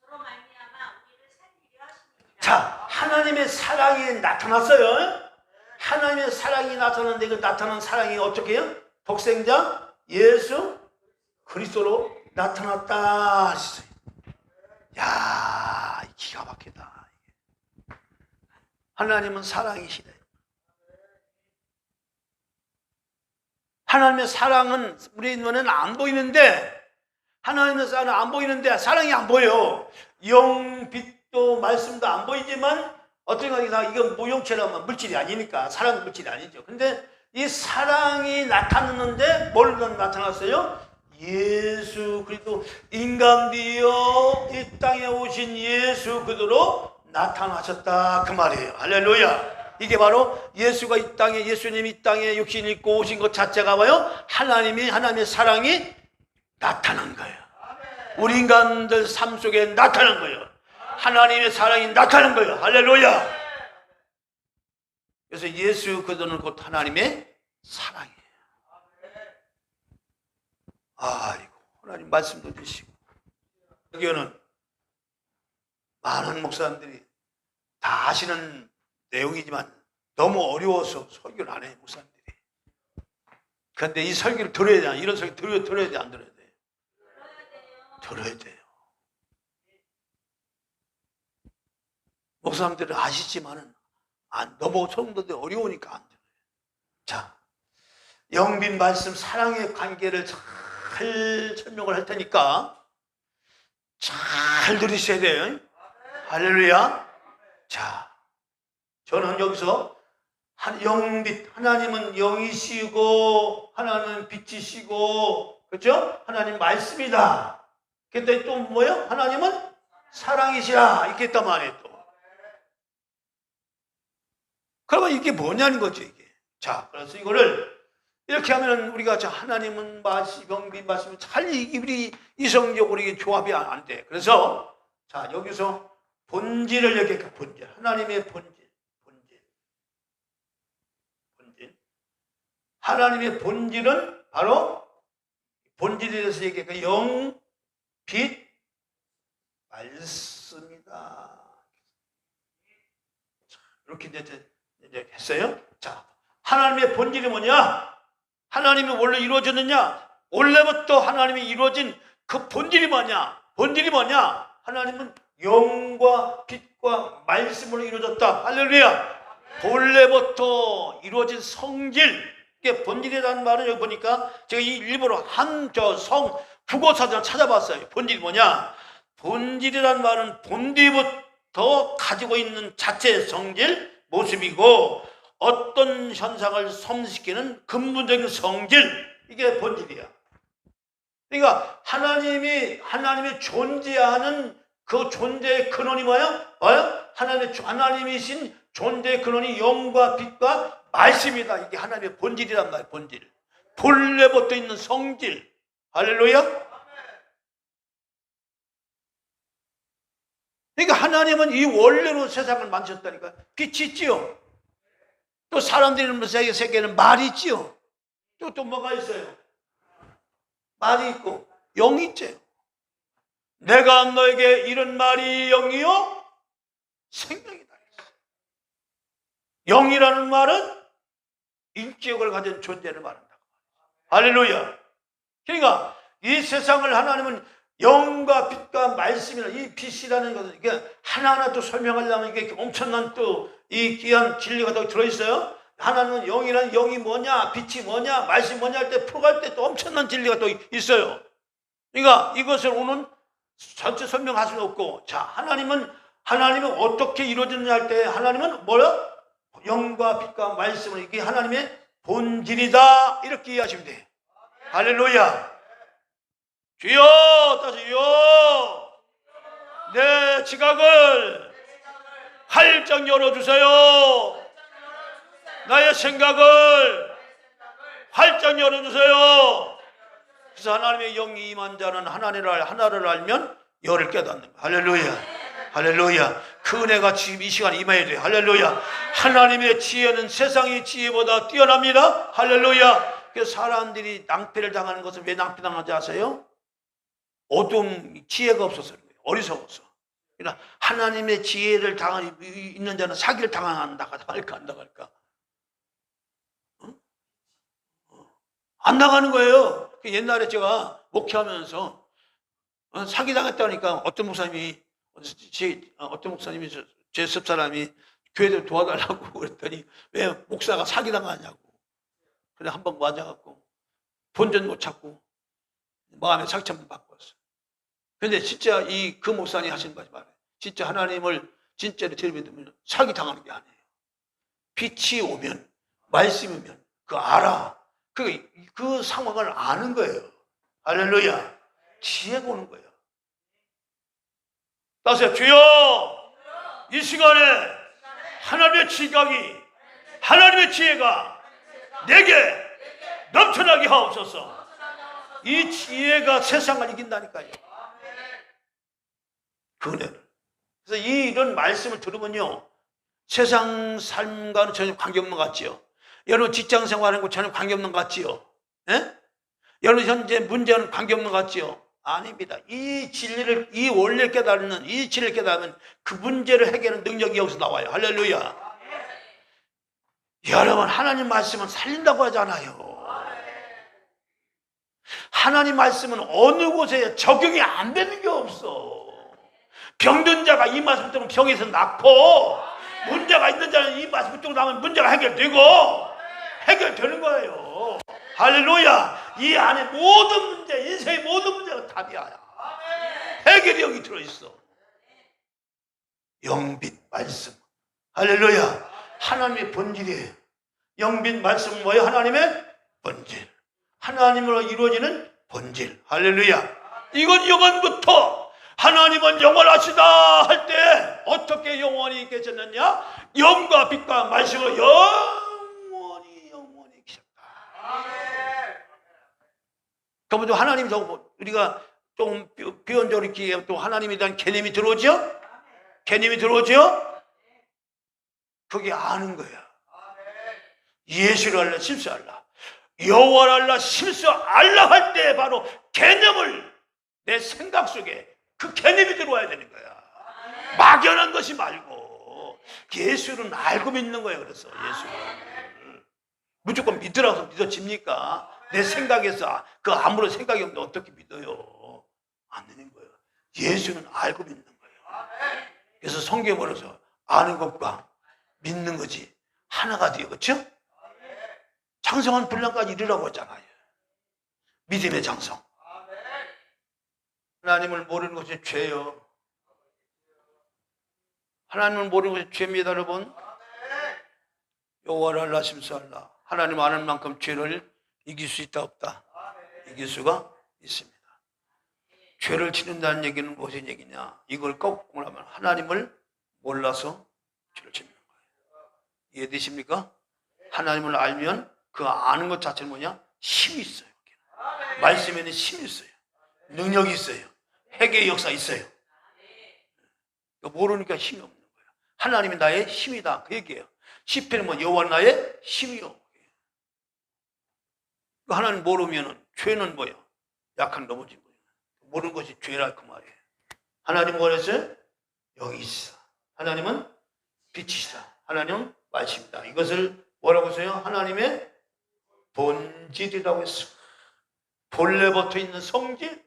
S2: 저로 말미암아 우리를 살리려 하심이니라.
S1: 자, 하나님의 사랑이 나타났어요. 하나님의 사랑이 나타났는데 그 나타난 사랑이 어떻게 해요? 독생자 예수 그리스도로 나타났다 하셨어요. 야, 기가 막히다. 하나님은 사랑이시네. 하나님의 사랑은 우리 눈에는 안 보이는데, 하나님의 사랑은 안 보이는데 사랑이 안 보여. 영, 빛도 말씀도 안 보이지만 어떤 가게에서 이건 무용체라면 물질이 아니니까, 사랑은 물질이 아니죠. 근데 이 사랑이 나타났는데 뭘로 나타났어요? 예수 그리스도 인간 되어 이 땅에 오신 예수 그리스도로 나타나셨다 그 말이에요. 할렐루야. 이게 바로 예수가 이 땅에, 예수님이 이 땅에 육신 입고 오신 것 자체가 뭐예요? 하나님의 사랑이 나타난 거예요. 우리 인간들 삶 속에 나타난 거예요. 하나님의 사랑이 나타난 거예요. 할렐루야. 그래서 예수 그리스도는 곧 하나님의 사랑이에요. 아이고, 하나님 말씀도 주시고. 여기는 많은 목사님들이 다 아시는 내용이지만 너무 어려워서 설교를 안 해요, 목사님들이. 그런데 이 설교를 들어야 돼. 이런 설교 들어야 돼, 안 들어야 돼? 들어야 돼요. 목사님들은 아시지만은 너무 성도들 어려우니까 안 돼요. 자, 영빈 말씀 사랑의 관계를 잘 설명을 할 테니까 잘 들으셔야 돼요. 할렐루야. 자, 저는 여기서 영빛, 하나님은 영이시고 하나님은 빛이시고, 그렇죠? 하나님 말씀이다. 그랬더니 또 뭐예요? 하나님은 사랑이시라 이렇게 했단 말이에요. 또 그러면 이게 뭐냐는 거죠, 이게. 자, 그래서 이거를 이렇게 하면 우리가 하나님은 영빛 말씀은 잘 우리 이성적으로 이게 조합이 안 돼. 그래서 자, 여기서 본질을 얘기할까? 본질. 하나님의 본질. 하나님의 본질은 바로 본질에 대해서 얘기할까? 영, 빛, 말씀이다. 이렇게 이제 했어요. 자, 하나님의 본질이 뭐냐? 하나님이 원래 이루어졌느냐? 원래부터 하나님이 이루어진 그 본질이 뭐냐? 본질이 뭐냐? 하나님은 영과 빛과 말씀으로 이루어졌다. 할렐루야. 본래부터 이루어진 성질, 이게 본질이라는 말은 여기 보니까 제가 이 일부러 국어사전을 찾아봤어요. 본질이 뭐냐? 본질이라는 말은 본디부터 가지고 있는 자체의 성질, 모습이고 어떤 현상을 성시키는 근본적인 성질, 이게 본질이야. 그러니까 하나님이 존재하는 그 존재의 근원이 뭐야? 하나님이신 존재의 근원이 영과 빛과 말씀이다. 이게 하나님의 본질이란 말이에요. 본질. 본래부터 있는 성질. 할렐루야. 그러니까 하나님은 이 원래로 세상을 만드셨다니까. 빛이 있지요. 또 사람들이 있는 세계에는 말이 있지요. 또 뭐가 있어요? 말이 있고 영이 있죠. 내가 너에게 이런 말이 영이요 생명이다. 영이라는 말은 인격을 가진 존재를 말한다고. 할렐루야. 그러니까 이 세상을 하나님은 영과 빛과 말씀이라, 이 빛이라는 것은 이게 하나하나 또 설명하려면 이게 엄청난 또 이 귀한 진리가 더 들어있어요. 하나는 영이란 영이 뭐냐, 빛이 뭐냐, 말씀이 뭐냐 할 때 풀어갈 때 또 엄청난 진리가 또 있어요. 그러니까 이것을 오늘 전체 설명할 수는 없고, 자, 하나님은 어떻게 이루어지느냐 할 때 하나님은 뭐야? 영과 빛과 말씀은 이게 하나님의 본질이다. 이렇게 이해하시면 돼요. 할렐루야. 주여, 다시 주여, 내 지각을 활짝 열어주세요. 나의 생각을 활짝 열어주세요. 그래서 하나님의 영이 임한 자는 하나를 알면 열을 깨닫는 거예요. 할렐루야. 할렐루야. 그 은혜가 지금 이 시간에 임해야 돼요. 할렐루야. 하나님의 지혜는 세상의 지혜보다 뛰어납니다. 할렐루야. 그래서 사람들이 낭패를 당하는 것은 왜 낭패당하지 아세요? 어둠, 지혜가 없어서 그래요. 어리석어서. 그러나 하나님의 지혜를 있는 자는 사기를 당한다 할까. 안 나가는 거예요. 옛날에 제가 목회하면서 사기 당했다니까 어떤 목사님이 제 습사람이 교회를 도와달라고 그랬더니 왜 목사가 사기 당하냐고. 그래 한번 맞아갖고 본전 못 찾고 마음의 상처만 바꿨어. 근데 진짜 그 목사님 하시는 말이 말이에요. 진짜 하나님을 진짜로 제대로 믿으면 사기 당하는 게 아니에요. 빛이 오면, 말씀이 오면 그거 알아. 그 상황을 아는 거예요. 할렐루야. 지혜가 오는 거예요. 따라서 주여, 이 시간에 하나님의 지각이, 하나님의 지혜가 내게 넘쳐나게 하옵소서. 이 지혜가 세상을 이긴다니까요. 그 은혜를. 그래서 이런 말씀을 들으면요, 세상 삶과는 전혀 관계없는 것 같지요. 여러분 직장 생활하는 거 전혀 관계없는 것 같지요. 예? 여러분 현재 문제는 관계없는 것 같지요. 아닙니다. 이 진리를, 이 원리를 깨달는, 이 진리를 깨달으면 그 문제를 해결하는 능력이 여기서 나와요. 할렐루야. 여러분, 하나님 말씀은 살린다고 하잖아요. 하나님 말씀은 어느 곳에 적용이 안 되는 게 없어. 병든 자가 이 말씀 듣고 병에서 낫고, 문제가 있는 자는 이 말씀 듣고 나면 문제가 해결되고, 해결되는 거예요. 할렐루야. 이 안에 모든 문제, 인생의 모든 문제가 답이야. 해결이 여기 들어있어. 영빛 말씀. 할렐루야. 하나님의 본질이에요. 영빛 말씀은 뭐예요? 하나님의 본질. 하나님으로 이루어지는 본질. 할렐루야. 이건 영원부터 하나님은 영원하시다 할 때 어떻게 영원히 계셨느냐? 영과 빛과 말씀으로 영원히 계셨다. 그러면 또 하나님, 우리가 좀 비언적으로 이렇게 또 하나님에 대한 개념이 들어오죠? 개념이 들어오죠? 그게 아는 거야. 예수를 알라, 심수 알라, 여호와를 알라, 심수 알라 할 때 바로 개념을, 내 생각 속에 그 개념이 들어와야 되는 거야. 막연한 것이 말고 예수는 알고 믿는 거예요. 그래서 예수를 무조건 믿으라고 믿어집니까? 내 생각에서 그 아무런 생각이 없는데 어떻게 믿어요? 안 되는 거예요. 예수는 알고 믿는 거예요. 그래서 성경에 뭐라서 아는 것과 믿는 것이 하나가 돼요. 그렇죠? 장성한 분량까지 이르라고 하잖아요. 믿음의 장성. 하나님을 모르는 것이 죄요. 하나님을 모르는 것이 죄입니다, 여러분. 여호와를 알라, 심수 알라. 하나님 아는 만큼 죄를 이길 수 있다, 없다? 이길 수가 있습니다. 죄를 짓는다는 얘기는 무슨 얘기냐? 이걸 거꾸로 하면 하나님을 몰라서 죄를 짓는 거예요. 이해되십니까? 하나님을 알면 그 아는 것 자체는 뭐냐? 힘이 있어요. 말씀에는 힘이 있어요. 능력이 있어요. 회개의 역사 있어요. 모르니까 힘이 없는 거예요. 하나님이 나의 힘이다, 그 얘기예요. 시편은 뭐 여호와는 나의 힘이요. 하나님 모르면 죄는 뭐예요? 약한 넘어진 거예요. 모르는 것이 죄라 그 말이에요. 하나님 뭐랬어요? 여기 있어. 하나님은 빛이시다. 하나님은 말씀이다. 이것을 뭐라고 했어요? 하나님의 본질이라고 했어요. 본래 붙어 있는 성질,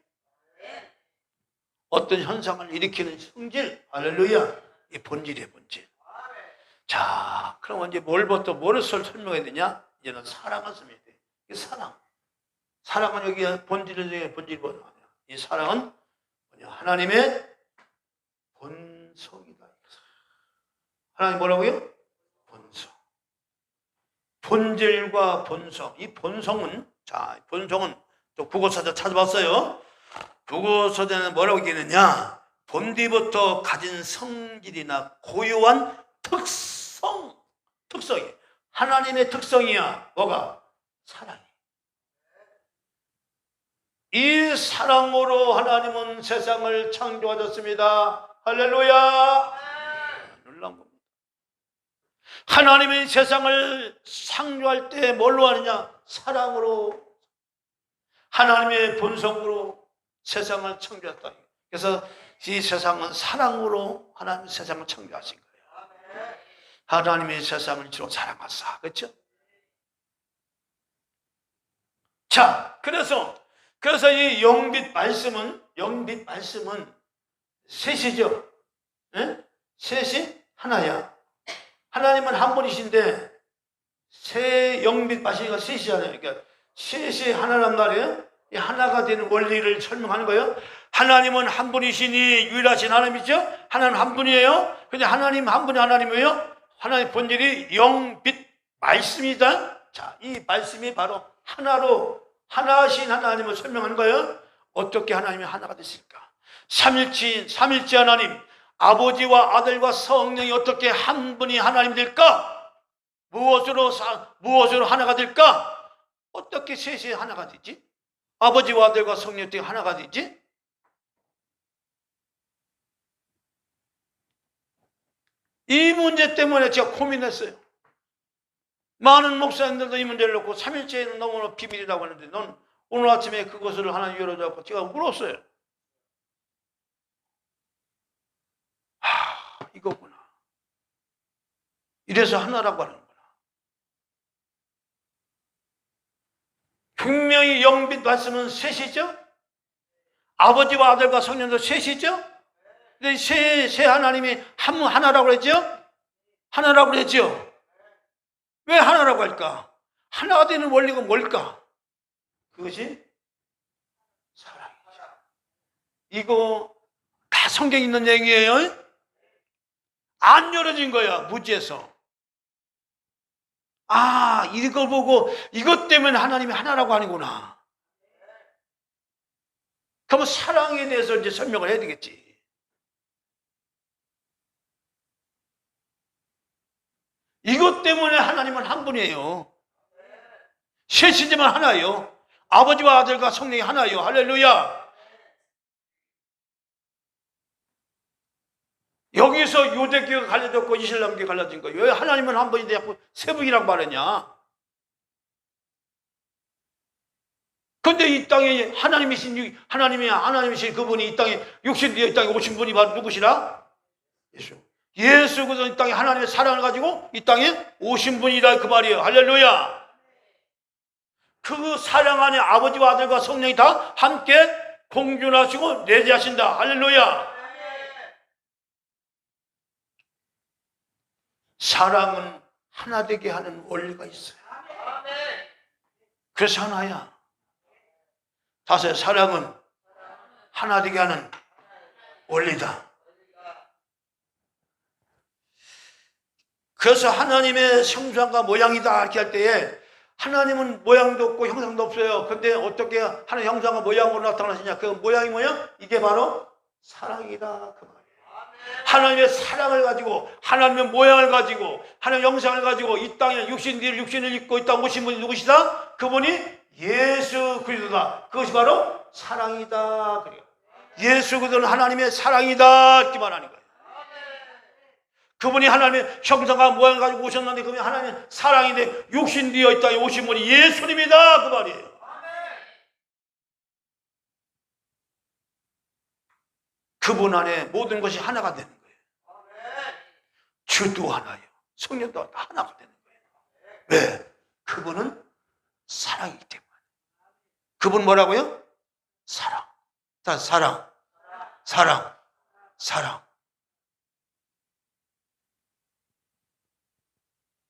S1: 어떤 현상을 일으키는 성질, 할렐루야. 이 본질이에요, 본질. 자, 그럼 이제 뭘부터 뭐를 설명해야 되냐? 이제는 사랑을 설명해야 돼. 이 사랑. 사랑은 여기 본질이 뭐냐? 이 사랑은 뭐냐? 하나님의 본성이다. 하나님 뭐라고요? 본성. 본질과 본성. 이 본성은, 자, 본성은 또 국어사전 찾아봤어요. 국어사전은 뭐라고 얘기했느냐? 본디부터 가진 성질이나 고유한 특성이 하나님의 특성이야. 뭐가? 사랑이. 이 사랑으로 하나님은 세상을 창조하셨습니다. 할렐루야. 놀라운 겁니다. 하나님이 세상을 창조할 때 뭘로 하느냐? 사랑으로, 하나님의 본성으로 세상을 창조했다. 그래서 이 세상은 사랑으로 하나님 세상을 창조하신 거예요. 하나님의 세상을 주로 사랑하사. 그렇죠? 자, 그래서 이 영빛 말씀은 셋이죠. 네? 셋이 하나야. 하나님은 한 분이신데 세 영빛 말씀이 셋이잖아요. 그러니까 셋이 하나란 말이에요. 이 하나가 되는 원리를 설명하는 거예요. 하나님은 한 분이시니 유일하신 하나님이죠. 하나님 한 분이에요. 근데 하나님 한 분이 하나님이에요. 하나님의 본질이 영, 빛, 말씀이다. 자, 이 말씀이 바로 하나로 하나신 하나님을 설명하는 거예요. 어떻게 하나님이 하나가 됐을까? 삼일째 하나님, 아버지와 아들과 성령이 어떻게 한 분이 하나님 될까? 무엇으로 하나가 될까? 어떻게 셋이 하나가 되지? 아버지와 아들과 성령이 어떻게 하나가 되지? 이 문제 때문에 제가 고민했어요. 많은 목사님들도 이 문제를 놓고 삼일째는 너무나 비밀이라고 하는데 넌 오늘 아침에 그것을 하나님 열어줘서 제가 물었어요. 이거구나. 이래서 하나라고 하는구나. 분명히 영빛 말씀은 셋이죠? 아버지와 아들과 성령도 셋이죠? 근데 세 하나님이 하나라고 그랬죠? 하나라고 그랬죠? 왜 하나라고 할까? 하나가 되는 원리가 뭘까? 그것이 사랑이죠. 이거 다 성경에 있는 얘기예요. 안 열어진 거야, 무지에서. 이걸 보고 이것 때문에 하나님이 하나라고 하는구나. 그러면 사랑에 대해서 이제 설명을 해야 되겠지. 이것 때문에 하나님은 한 분이에요. 셋이지만 하나예요. 아버지와 아들과 성령이 하나예요. 할렐루야. 여기서 유대교가 갈라졌고 이슬람교가 갈라진 거예요. 왜 하나님은 한 분인데 자꾸 세 분이라고 말하냐? 근데 이 땅에 하나님이신 그분이 이 땅에 육신되어 이 땅에 오신 분이 바로 누구시라? 예수 그리스도 이 땅에 하나님의 사랑을 가지고 이 땅에 오신 분이다 그 말이에요. 할렐루야. 그 사랑 안에 아버지와 아들과 성령이 다 함께 공존하시고 내재하신다. 할렐루야. 사랑은 하나 되게 하는 원리가 있어요. 그래서 하나야. 다섯, 사랑은 하나 되게 하는 원리다. 그래서 하나님의 형상과 모양이다 이렇게 할 때에 하나님은 모양도 없고 형상도 없어요. 근데 어떻게 하나님 형상과 모양으로 나타나시냐? 그 모양이 뭐야? 이게 바로 사랑이다 그 말이에요. 하나님의 사랑을 가지고 하나님의 모양을 가지고 하나님의 형상을 가지고 이 땅에 육신을 입고 이 땅에 오신 분이 누구시다? 그분이 예수 그리스도다. 그것이 바로 사랑이다. 그래요. 예수 그리스도는 하나님의 사랑이다 이렇게 말하는 거예요. 그분이 하나님의 형상과 모양을 가지고 오셨는데 그분이 하나님의 사랑인데 육신되어 이 땅에 오신 분이 예수님이다 그 말이에요. 그분 안에 모든 것이 하나가 되는 거예요. 주도 하나예요. 성령도 하나가 되는 거예요. 왜? 그분은 사랑이기 때문에. 그분 뭐라고요? 사랑. 자, 사랑.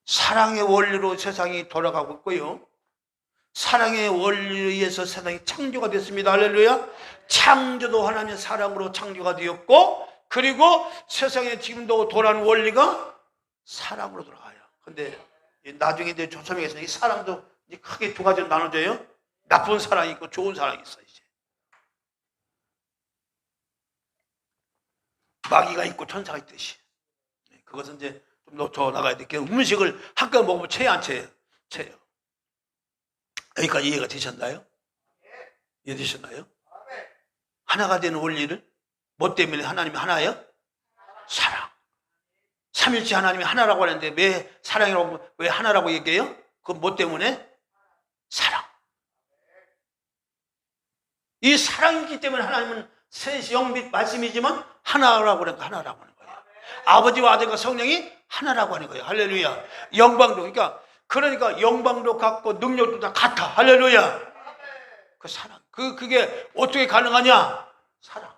S1: 사랑의 원리로 세상이 돌아가고 있고요. 사랑의 원리에 의해서 세상이 창조가 됐습니다. 할렐루야. 창조도 하나님의 사랑으로 창조가 되었고 그리고 세상에 지금도 돌아가는 원리가 사랑으로 돌아가요. 근데 나중에 이제 조선에서 이 사랑도 이제 크게 두 가지로 나눠져요. 나쁜 사랑이 있고 좋은 사랑이 있어요. 이제 마귀가 있고 천사가 있듯이. 그것은 이제 좀 더 나가야 돼. 음식을 한껏 먹으면 체해 안 체해요? 체해요. 여기까지 이해가 되셨나요? 이해되셨나요? 하나가 되는 원리를 뭐 때문에 하나님이 하나예요? 사랑. 삼일째 하나님이 하나라고 하는데 왜 사랑이라고 왜 하나라고 얘기해요? 그건 뭐 때문에? 사랑. 이 사랑이기 때문에 하나님은 셋이 영빛 말씀이지만 하나라고 하는 거 하나라고 하는 거예요. 아버지와 아들과 성령이 하나라고 하는 거예요. 할렐루야. 영광도 그러니까 영광도 같고 능력도 다 같아. 할렐루야. 그 사랑. 그게 어떻게 가능하냐? 사랑.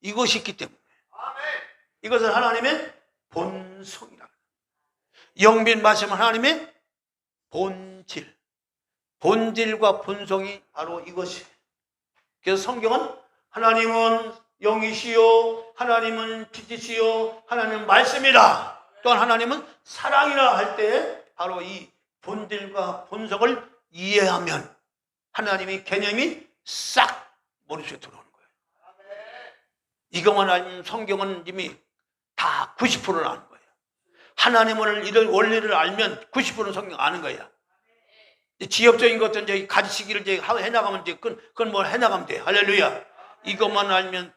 S1: 이것이 있기 때문에. 이것은 하나님의 본성이라. 영빈 말씀은 하나님의 본질. 본질과 본성이 바로 이것이에요. 그래서 성경은 하나님은 영이시요, 하나님은 빛이시요, 하나님은 말씀이라, 또한 하나님은 사랑이라 할 때 바로 이 본질과 본성을 이해하면 하나님의 개념이 싹 머릿속에 들어오는 거예요. 이것만 알면 성경은 이미 다 90%는 아는 거예요. 하나님을 이런 원리를 알면 90%는 성경 아는 거야. 지엽적인 것들 이제 가지치기를 이제 해나가면 이제 그건 뭘 해나가면 돼. 할렐루야. 이것만 알면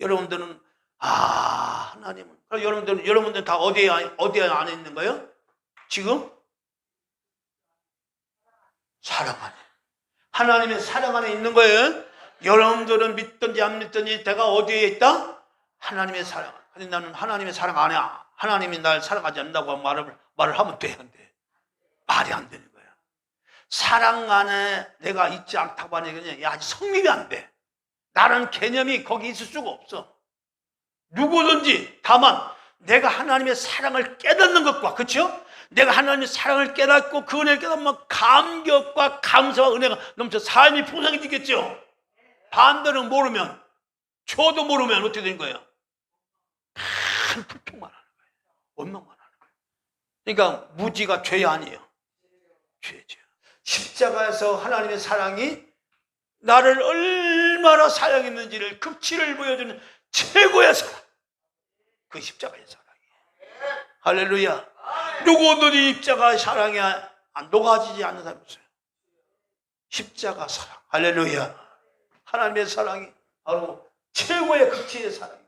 S1: 여러분들은 하나님은, 그럼 여러분들은 다 어디에 안에 있는 거예요? 지금 사랑 안에, 하나님의 사랑 안에 있는 거예요. 여러분들은 믿든지 안 믿든지 내가 어디에 있다? 하나님의 사랑. 근데 나는 하나님의 사랑 안에, 하나님이 날 사랑하지 않는다고 말을 하면 되는데 말이 안 되는 거야. 사랑 안에 내가 있지 않다고 하니 아직 성립이 안 돼. 나는 개념이 거기 있을 수가 없어. 누구든지 다만 내가 하나님의 사랑을 깨닫는 것과, 그렇죠? 내가 하나님의 사랑을 깨닫고 그 은혜를 깨닫으면 감격과 감사와 은혜가 넘쳐 삶이 풍성해지겠죠. 반대로 모르면, 저도 모르면 어떻게 되는 거예요? 큰 불평만 하는 거예요. 원망만 하는 거예요. 그러니까 무지가 죄 아니에요. 죄죠. 십자가에서 하나님의 사랑이 나를 얼마나 사랑했는지를 극치를 보여주는 최고의 사랑, 그 십자가의 사랑이에요. 할렐루야. 누구든지 십자가의 사랑에 안 녹아지지 않는 사람이 없어요. 십자가 사랑. 할렐루야. 하나님의 사랑이 바로 최고의 극치의 사랑이에요.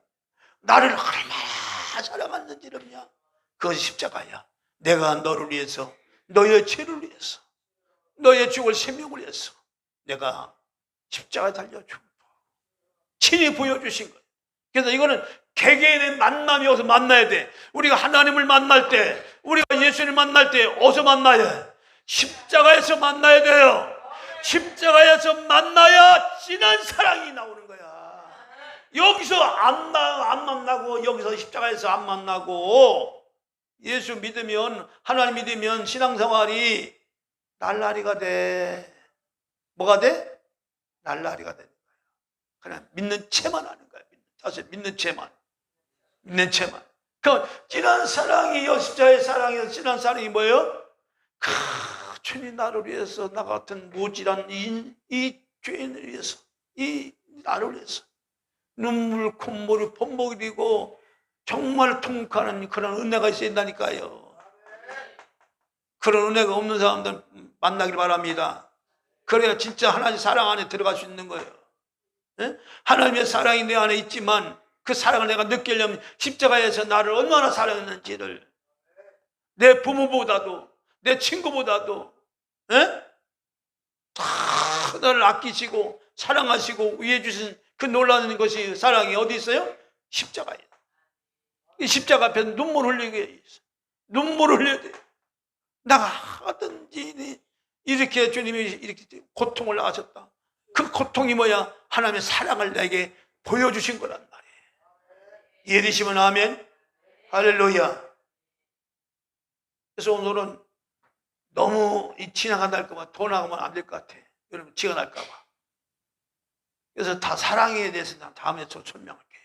S1: 나를 얼마나 사랑했는지를요, 그것이 십자가야. 내가 너를 위해서, 너의 죄를 위해서, 너의 죽을 생명을 위해서 내가 십자가에 달려 죽고 친히 보여주신 거예요. 그래서 이거는 개개인의 만남이 어디서 만나야 돼. 우리가 하나님을 만날 때, 우리가 예수님을 만날 때 어디서 만나야 돼? 십자가에서 만나야 돼요. 십자가에서 만나야 진한 사랑이 나오는 거야. 여기서 안 만나고, 여기서 십자가에서 안 만나고, 예수 믿으면, 하나님 믿으면 신앙생활이 날라리가 돼. 뭐가 돼? 날라리가 되는 거야. 그냥 믿는 채만 하는 거야. 사실 믿는 채만. 믿는 채만. 그 진한 사랑이, 십자가의 사랑에서 진한 사랑이 뭐예요? 주님 나를 위해서, 나 같은 무지란 이 죄인을 위해서, 이 나를 위해서 눈물, 콧물을 본보기 되고 정말 통곡하는 그런 은혜가 있어야 된다니까요. 그런 은혜가 없는 사람들 만나길 바랍니다. 그래야 진짜 하나님 사랑 안에 들어갈 수 있는 거예요. 예? 하나님의 사랑이 내 안에 있지만 그 사랑을 내가 느끼려면 십자가에서 나를 얼마나 사랑했는지를, 내 부모보다도, 내 친구보다도, 예? 다 나를 아끼시고 사랑하시고 위해 주신 그 놀라운 것이, 사랑이 어디 있어요? 십자가예요. 이 십자가 앞에서 눈물 흘리게 있어요. 눈물 흘려야 돼요. 나가 하든지 이렇게 주님이 이렇게 고통을 나가셨다. 그 고통이 뭐야? 하나님의 사랑을 내게 보여주신 거란 말이에요. 이해되시면 아멘. 할렐루야. 그래서 오늘은 너무 지나간다 할까봐, 더 나가면 안 될 것 같아. 여러분 지가 날까봐. 그래서 다 사랑에 대해서 난 다음에 좀 설명할게요.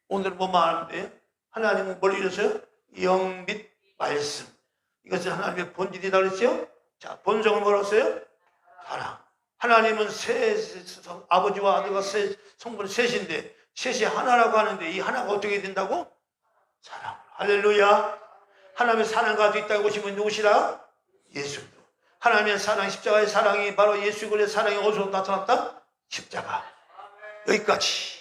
S1: 오늘은 뭐만 하면 돼요? 하나님은 뭘 이루셨어요? 영 및 말씀. 이것은 하나님의 본질이다 그랬죠? 자, 본성은 뭐라고 했어요? 사랑. 하나님은 아버지와 아들과 성분 셋인데, 셋이 하나라고 하는데 이 하나가 어떻게 된다고? 사랑. 할렐루야. 하나님의 사랑 가지고 있다고 보시면 누구시라? 예수도. 하나님의 사랑, 십자가의 사랑이 바로 예수 그리스도의 사랑이 어디서 나타났다? 십자가. 여기까지.